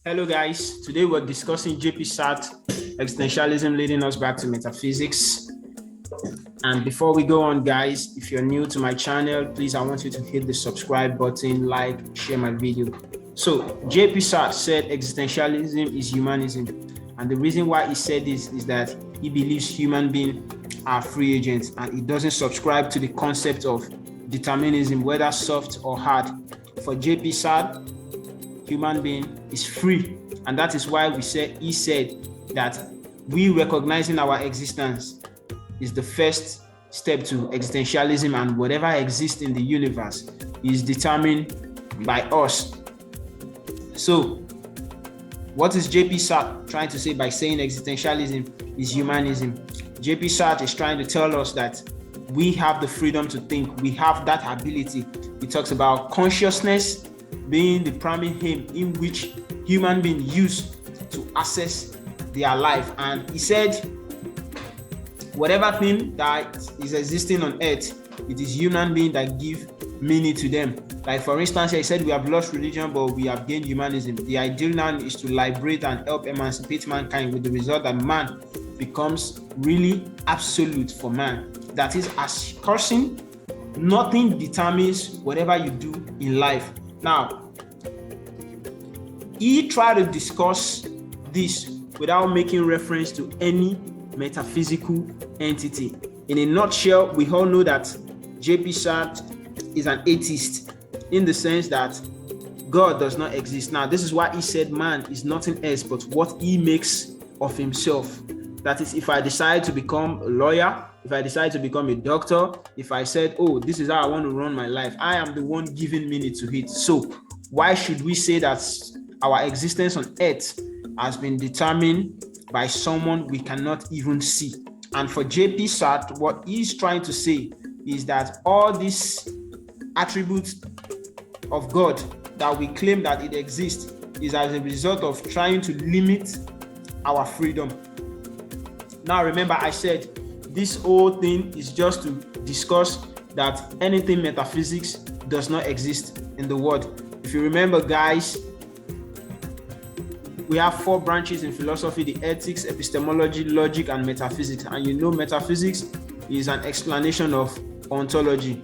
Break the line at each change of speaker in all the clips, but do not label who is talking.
Hello, guys. Today we're discussing JP Sartre, Existentialism leading us back to metaphysics. And before we go on, guys, if you're new to my channel, please, I want you to hit the subscribe button, like, share my video. So, JP Sartre said existentialism is humanism. And the reason why he said this is that he believes human beings are free agents and he doesn't subscribe to the concept of determinism, whether soft or hard. For JP Sartre, human being is free, and that is why he said that we recognizing our existence is the first step to existentialism, and whatever exists in the universe is determined by us. So what is JP Sartre trying to say by saying existentialism is humanism? JP Sartre is trying to tell us that we have the freedom to think, we have that ability. He talks about consciousness being the primary aim in which human beings use to access their life. And he said, whatever thing that is existing on earth, it is human beings that give meaning to them. Like, for instance, he said we have lost religion, but we have gained humanism. The ideal now is to liberate and help emancipate mankind, with the result that man becomes really absolute for man. That is, as person, nothing determines whatever you do in life. Now, he tried to discuss this without making reference to any metaphysical entity. In a nutshell, we all know that JP Sartre is an atheist in the sense that God does not exist. Now, this is why he said man is nothing else but what he makes of himself. That is, if I decide to become a lawyer, if I decide to become a doctor, if I said, oh, this is how I want to run my life, I am the one giving meaning to it. So why should we say that our existence on earth has been determined by someone we cannot even see? And for JP Sartre, what he's trying to say is that all these attributes of God that we claim that it exists is as a result of trying to limit our freedom. Now, remember, I said this whole thing is just to discuss that anything metaphysics does not exist in the world. If you remember, guys, we have 4 branches in philosophy: the ethics, epistemology, logic, and metaphysics. And you know, metaphysics is an explanation of ontology.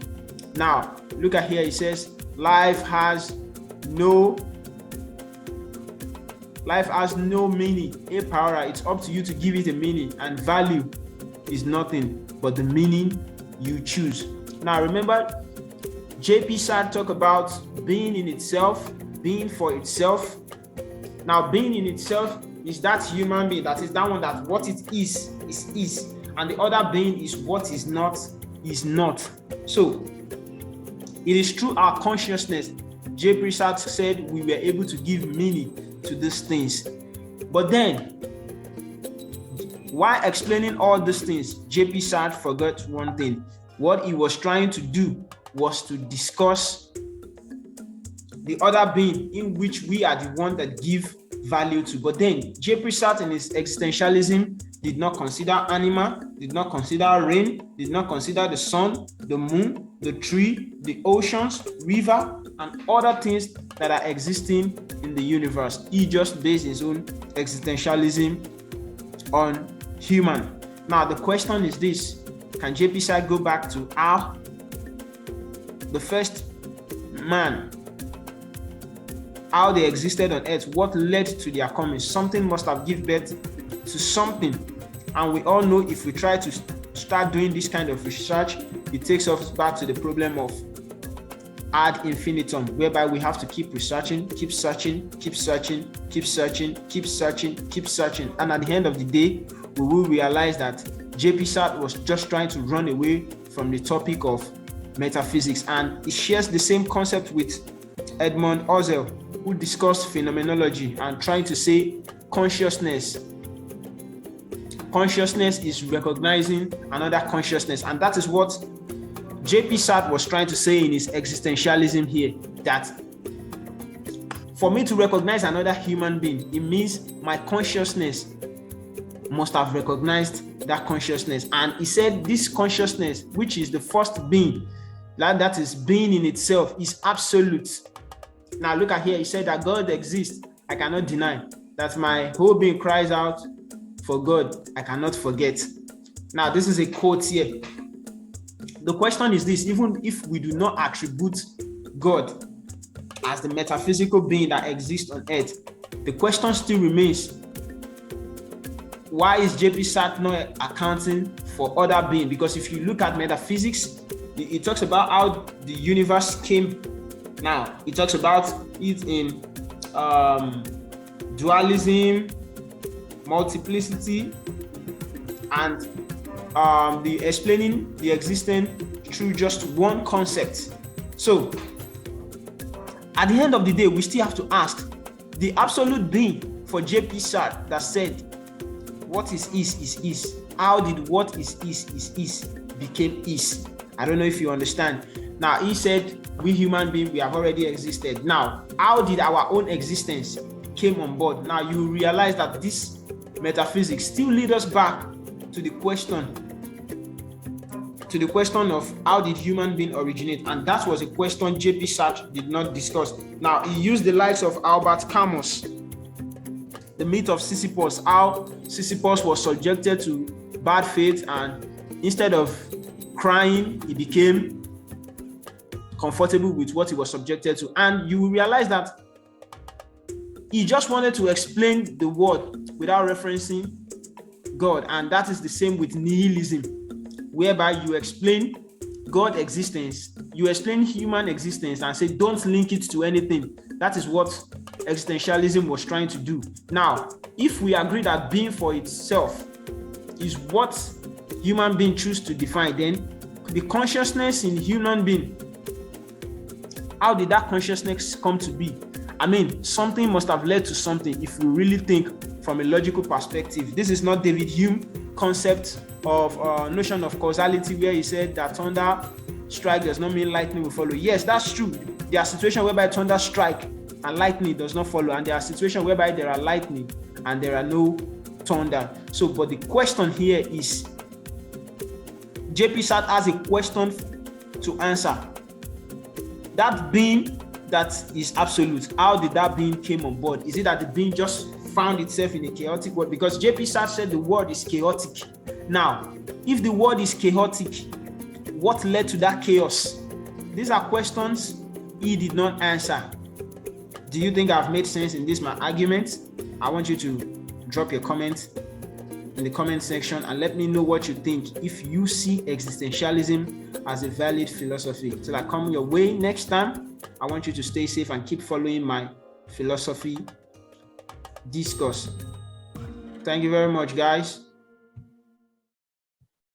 Now, look at here. It says life has no meaning. A priori, it's up to you to give it a meaning, and value is nothing but the meaning you choose. Now, remember, JP Sartre talk about being in itself, being for itself. Now, being in itself is that human being, that is that one that what it is, and the other being is what is not. So it is through our consciousness, JP Sartre said, we were able to give meaning to these things. But then, while explaining all these things, JP Sartre forgot one thing. What he was trying to do was to discuss the other being in which we are the one that give value to. But then JP Sartre in his existentialism did not consider animal, did not consider rain, did not consider the sun, the moon, the tree, the oceans, river, and other things that are existing in the universe. He just based his own existentialism on human. Now, the question is this: can JP Sartre go back to how the first man, how they existed on earth, what led to their coming? Something must have given birth to something. And we all know if we try to start doing this kind of research, it takes us back to the problem of ad infinitum, whereby we have to keep researching, keep searching, keep searching, keep searching, keep searching, keep searching. And at the end of the day, we will realize that JP Sartre was just trying to run away from the topic of metaphysics. And it shares the same concept with Edmund Husserl, who discussed phenomenology and trying to say consciousness is recognizing another consciousness. And that is what JP Sartre was trying to say in his existentialism here, that for me to recognize another human being, it means my consciousness must have recognized that consciousness. And he said this consciousness, which is the first being, that is being in itself, is absolute. Now look at here, he said that God exists I cannot deny. That my whole being cries out for God, I cannot forget. Now, this is a quote here. The question is this: even if we do not attribute God as the metaphysical being that exists on earth, the question still remains, why is J.P. Sartre not accounting for other beings? Because if you look at metaphysics, it talks about how the universe came. Now, it talks about it in dualism, multiplicity, and the explaining the existence through just one concept. So, at the end of the day, we still have to ask the absolute being for J.P. Sartre that said, what is. How did what is became is? I don't know if you understand. Now, he said, we human beings, we have already existed. Now, how did our own existence came on board? Now, you realize that this metaphysics still lead us back to the question of how did human being originate? And that was a question J.P. Sartre did not discuss. Now, he used the likes of Albert Camus, the myth of Sisyphus, how Sisyphus was subjected to bad fate, and instead of crying, he became comfortable with what he was subjected to. And you will realize that he just wanted to explain the world without referencing God. And that is the same with nihilism, whereby you explain God existence, you explain human existence and say, don't link it to anything. That is what existentialism was trying to do. Now, if we agree that being for itself is what human being choose to define, then the consciousness in human being, how did that consciousness come to be? I mean, something must have led to something if we really think from a logical perspective. This is not David Hume's concept of notion of causality, where he said that thunder strike does not mean lightning will follow. Yes, that's true. There are situations whereby thunder strike and lightning does not follow, and there are situations whereby there are lightning and there are no thunder. So, but the question here is, J.P. Sartre has a question to answer. That being that is absolute, how did that being came on board? Is it that the being just found itself in a chaotic world? Because J.P. Sartre said the world is chaotic. Now, if the world is chaotic, what led to that chaos? These are questions he did not answer. Do you think I've made sense in this my argument? I want you to drop your comment in the comment section and let me know what you think, if you see existentialism as a valid philosophy. Till I come your way next time, I want you to stay safe and keep following my philosophy discourse. Thank you very much, guys.